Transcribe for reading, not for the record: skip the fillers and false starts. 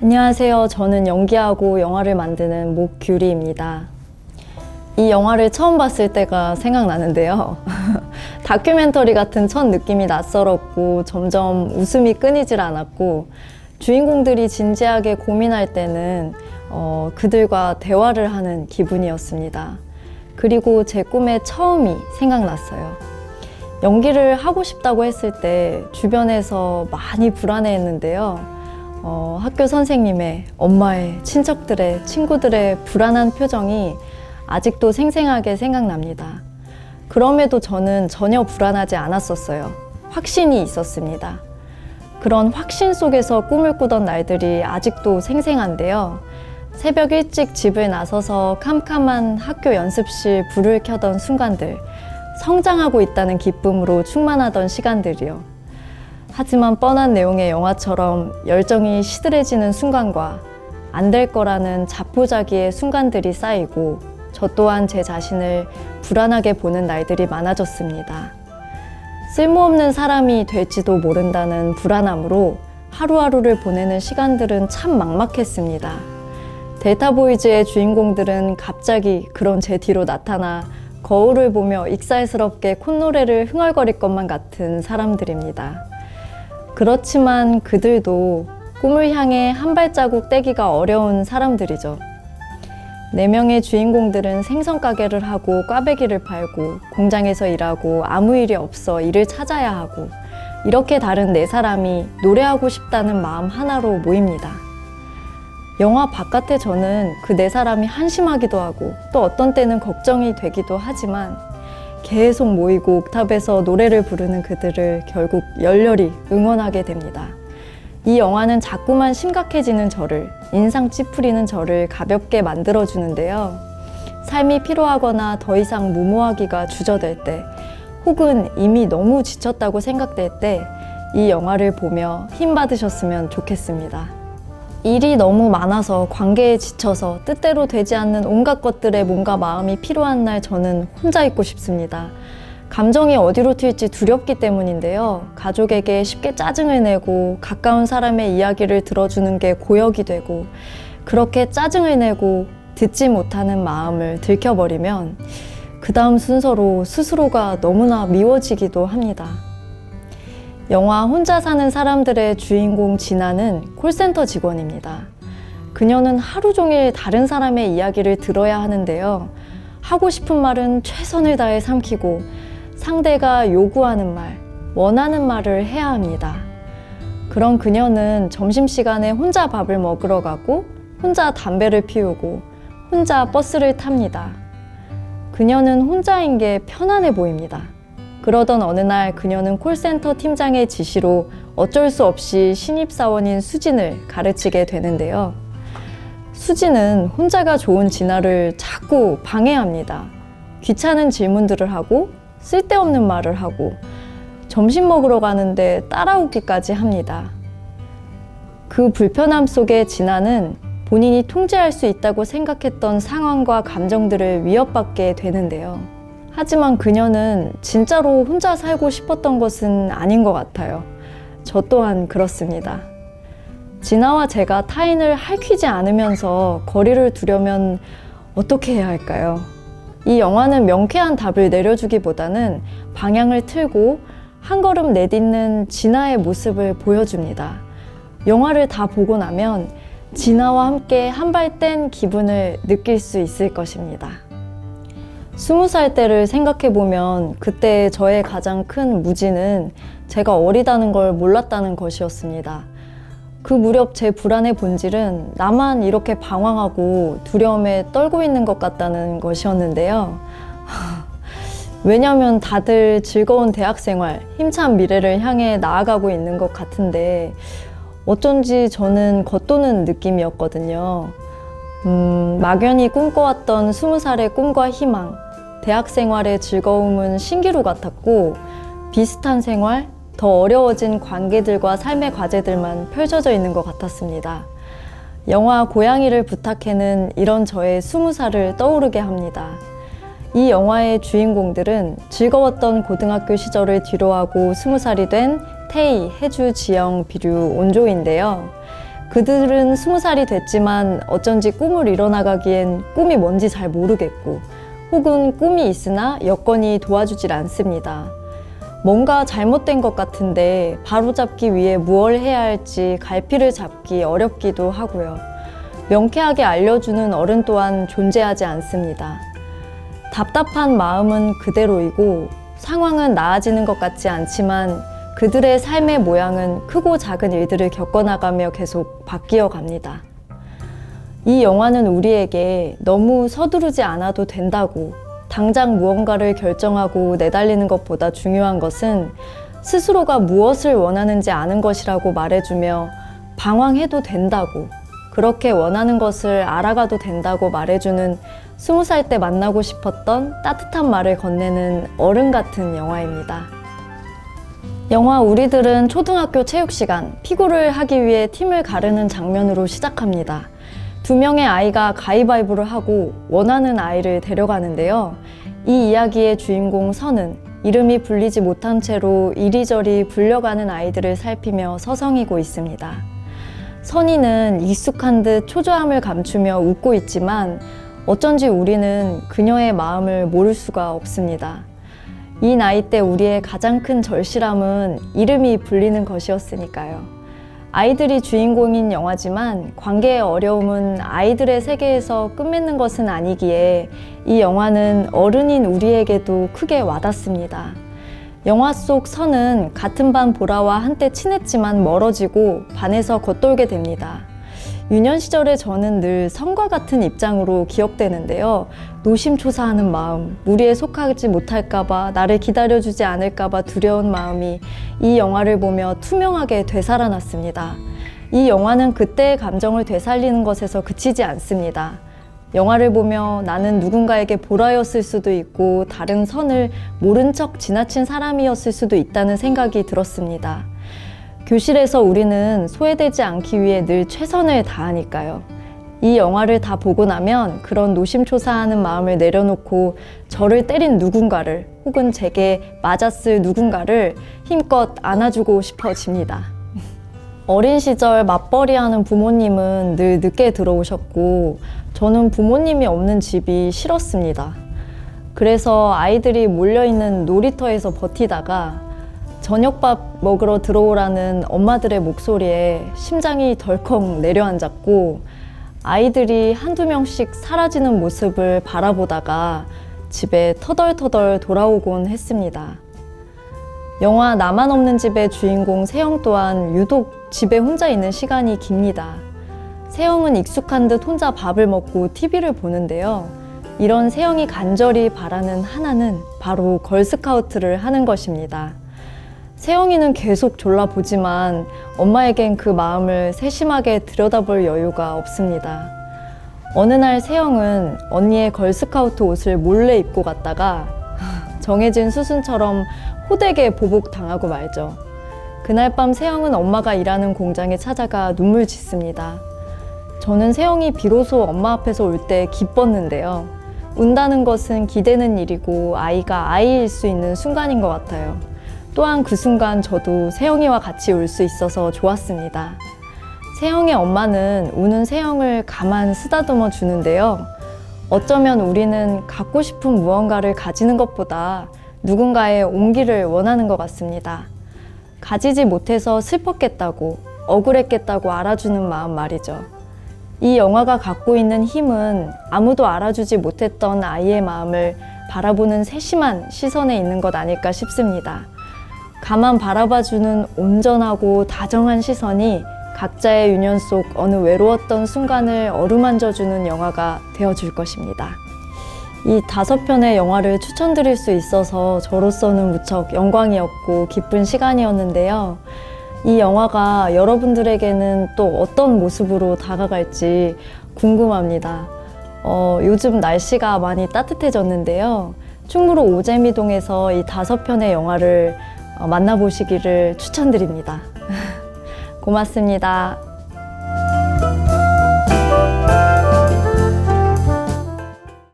안녕하세요. 저는 연기하고 영화를 만드는 목규리입니다. 이 영화를 처음 봤을 때가 생각나는데요. 다큐멘터리 같은 첫 느낌이 낯설었고 점점 웃음이 끊이질 않았고 주인공들이 진지하게 고민할 때는 그들과 대화를 하는 기분이었습니다. 그리고 제 꿈의 처음이 생각났어요. 연기를 하고 싶다고 했을 때 주변에서 많이 불안해했는데요. 학교 선생님의, 엄마의, 친척들의, 친구들의 불안한 표정이 아직도 생생하게 생각납니다. 그럼에도 저는 전혀 불안하지 않았었어요. 확신이 있었습니다. 그런 확신 속에서 꿈을 꾸던 날들이 아직도 생생한데요. 새벽 일찍 집을 나서서 캄캄한 학교 연습실 불을 켜던 순간들, 성장하고 있다는 기쁨으로 충만하던 시간들이요. 하지만 뻔한 내용의 영화처럼 열정이 시들해지는 순간과 안 될 거라는 자포자기의 순간들이 쌓이고 저 또한 제 자신을 불안하게 보는 날들이 많아졌습니다. 쓸모없는 사람이 될지도 모른다는 불안함으로 하루하루를 보내는 시간들은 참 막막했습니다. 델타보이즈의 주인공들은 갑자기 그런 제 뒤로 나타나 거울을 보며 익살스럽게 콧노래를 흥얼거릴 것만 같은 사람들입니다. 그렇지만 그들도 꿈을 향해 한 발자국 떼기가 어려운 사람들이죠. 4명의 주인공들은 생선 가게를 하고 꽈배기를 팔고 공장에서 일하고 아무 일이 없어 일을 찾아야 하고 이렇게 다른 4사람이 노래하고 싶다는 마음 하나로 모입니다. 영화 바깥의 저는 그 4사람이 한심하기도 하고 또 어떤 때는 걱정이 되기도 하지만 계속 모이고 옥탑에서 노래를 부르는 그들을 결국 열렬히 응원하게 됩니다. 이 영화는 자꾸만 심각해지는 저를, 인상 찌푸리는 저를 가볍게 만들어주는데요. 삶이 피로하거나 더 이상 무모하기가 주저될 때, 혹은 이미 너무 지쳤다고 생각될 때, 이 영화를 보며 힘 받으셨으면 좋겠습니다. 일이 너무 많아서 관계에 지쳐서 뜻대로 되지 않는 온갖 것들에 몸과 마음이 피로한 날 저는 혼자 있고 싶습니다. 감정이 어디로 튈지 두렵기 때문인데요. 가족에게 쉽게 짜증을 내고 가까운 사람의 이야기를 들어주는 게 고역이 되고 그렇게 짜증을 내고 듣지 못하는 마음을 들켜버리면 그 다음 순서로 스스로가 너무나 미워지기도 합니다. 영화 혼자 사는 사람들의 주인공 진아는 콜센터 직원입니다. 그녀는 하루 종일 다른 사람의 이야기를 들어야 하는데요. 하고 싶은 말은 최선을 다해 삼키고 상대가 요구하는 말, 원하는 말을 해야 합니다. 그런 그녀는 점심시간에 혼자 밥을 먹으러 가고 혼자 담배를 피우고 혼자 버스를 탑니다. 그녀는 혼자인 게 편안해 보입니다. 그러던 어느 날 그녀는 콜센터 팀장의 지시로 어쩔 수 없이 신입사원인 수진을 가르치게 되는데요. 수진은 혼자가 좋은 진아를 자꾸 방해합니다. 귀찮은 질문들을 하고 쓸데없는 말을 하고 점심 먹으러 가는데 따라오기까지 합니다. 그 불편함 속에 진아는 본인이 통제할 수 있다고 생각했던 상황과 감정들을 위협받게 되는데요. 하지만 그녀는 진짜로 혼자 살고 싶었던 것은 아닌 것 같아요. 저 또한 그렇습니다. 진아와 제가 타인을 핥히지 않으면서 거리를 두려면 어떻게 해야 할까요? 이 영화는 명쾌한 답을 내려주기보다는 방향을 틀고 한 걸음 내딛는 진아의 모습을 보여줍니다. 영화를 다 보고 나면 진아와 함께 한 발 뗀 기분을 느낄 수 있을 것입니다. 20살 때를 생각해보면 그때 저의 가장 큰 무지는 제가 어리다는 걸 몰랐다는 것이었습니다. 그 무렵 제 불안의 본질은 나만 이렇게 방황하고 두려움에 떨고 있는 것 같다는 것이었는데요. 왜냐면 다들 즐거운 대학생활, 힘찬 미래를 향해 나아가고 있는 것 같은데 어쩐지 저는 겉도는 느낌이었거든요. 막연히 꿈꿔왔던 20살의 꿈과 희망, 대학 생활의 즐거움은 신기루 같았고 비슷한 생활, 더 어려워진 관계들과 삶의 과제들만 펼쳐져 있는 것 같았습니다. 영화 고양이를 부탁해는 이런 저의 20살을 떠오르게 합니다. 이 영화의 주인공들은 즐거웠던 고등학교 시절을 뒤로하고 20살이 된 태희, 혜주, 지영, 비류, 온조인데요. 그들은 20살이 됐지만 어쩐지 꿈을 이뤄나가기엔 꿈이 뭔지 잘 모르겠고, 혹은 꿈이 있으나 여건이 도와주질 않습니다. 뭔가 잘못된 것 같은데 바로잡기 위해 무엇을 해야 할지 갈피를 잡기 어렵기도 하고요. 명쾌하게 알려주는 어른 또한 존재하지 않습니다. 답답한 마음은 그대로이고 상황은 나아지는 것 같지 않지만 그들의 삶의 모양은 크고 작은 일들을 겪어나가며 계속 바뀌어 갑니다. 이 영화는 우리에게 너무 서두르지 않아도 된다고, 당장 무언가를 결정하고 내달리는 것보다 중요한 것은 스스로가 무엇을 원하는지 아는 것이라고 말해주며 방황해도 된다고, 그렇게 원하는 것을 알아가도 된다고 말해주는 20살 때 만나고 싶었던 따뜻한 말을 건네는 어른 같은 영화입니다. 영화 우리들은 초등학교 체육 시간, 피구를 하기 위해 팀을 가르는 장면으로 시작합니다. 2명의 아이가 가위바위보를 하고 원하는 아이를 데려가는데요. 이 이야기의 주인공 선은 이름이 불리지 못한 채로 이리저리 불려가는 아이들을 살피며 서성이고 있습니다. 선이는 익숙한 듯 초조함을 감추며 웃고 있지만 어쩐지 우리는 그녀의 마음을 모를 수가 없습니다. 이 나이 때 우리의 가장 큰 절실함은 이름이 불리는 것이었으니까요. 아이들이 주인공인 영화지만 관계의 어려움은 아이들의 세계에서 끝맺는 것은 아니기에 이 영화는 어른인 우리에게도 크게 와닿습니다. 영화 속 선은 같은 반 보라와 한때 친했지만 멀어지고 반에서 겉돌게 됩니다. 유년 시절에 저는 늘 선과 같은 입장으로 기억되는데요. 노심초사하는 마음, 무리에 속하지 못할까봐, 나를 기다려주지 않을까봐 두려운 마음이 이 영화를 보며 투명하게 되살아났습니다. 이 영화는 그때의 감정을 되살리는 것에서 그치지 않습니다. 영화를 보며 나는 누군가에게 보라였을 수도 있고 다른 선을 모른 척 지나친 사람이었을 수도 있다는 생각이 들었습니다. 교실에서 우리는 소외되지 않기 위해 늘 최선을 다하니까요. 이 영화를 다 보고 나면 그런 노심초사하는 마음을 내려놓고 저를 때린 누군가를, 혹은 제게 맞았을 누군가를 힘껏 안아주고 싶어집니다. 어린 시절 맞벌이하는 부모님은 늘 늦게 들어오셨고 저는 부모님이 없는 집이 싫었습니다. 그래서 아이들이 몰려있는 놀이터에서 버티다가 저녁밥 먹으러 들어오라는 엄마들의 목소리에 심장이 덜컥 내려앉았고 아이들이 한두 명씩 사라지는 모습을 바라보다가 집에 터덜터덜 돌아오곤 했습니다. 영화 나만 없는 집의 주인공 세영 또한 유독 집에 혼자 있는 시간이 깁니다. 세영은 익숙한 듯 혼자 밥을 먹고 TV를 보는데요. 이런 세영이 간절히 바라는 하나는 바로 걸스카우트를 하는 것입니다. 세영이는 계속 졸라보지만 엄마에겐 그 마음을 세심하게 들여다볼 여유가 없습니다. 어느 날 세영은 언니의 걸스카우트 옷을 몰래 입고 갔다가 정해진 수순처럼 호되게 보복당하고 말죠. 그날 밤 세영은 엄마가 일하는 공장에 찾아가 눈물 짓습니다. 저는 세영이 비로소 엄마 앞에서 올 때 기뻤는데요. 운다는 것은 기대는 일이고 아이가 아이일 수 있는 순간인 것 같아요. 또한 그 순간 저도 세영이와 같이 울 수 있어서 좋았습니다. 세영의 엄마는 우는 세영을 가만 쓰다듬어 주는데요. 어쩌면 우리는 갖고 싶은 무언가를 가지는 것보다 누군가의 온기를 원하는 것 같습니다. 가지지 못해서 슬펐겠다고, 억울했겠다고 알아주는 마음 말이죠. 이 영화가 갖고 있는 힘은 아무도 알아주지 못했던 아이의 마음을 바라보는 세심한 시선에 있는 것 아닐까 싶습니다. 가만 바라봐주는 온전하고 다정한 시선이 각자의 유년 속 어느 외로웠던 순간을 어루만져주는 영화가 되어줄 것입니다. 이 5편의 영화를 추천드릴 수 있어서 저로서는 무척 영광이었고 기쁜 시간이었는데요. 이 영화가 여러분들에게는 또 어떤 모습으로 다가갈지 궁금합니다. 요즘 날씨가 많이 따뜻해졌는데요. 충무로 오재미동에서 이 5편의 영화를 만나보시기를 추천드립니다. 고맙습니다.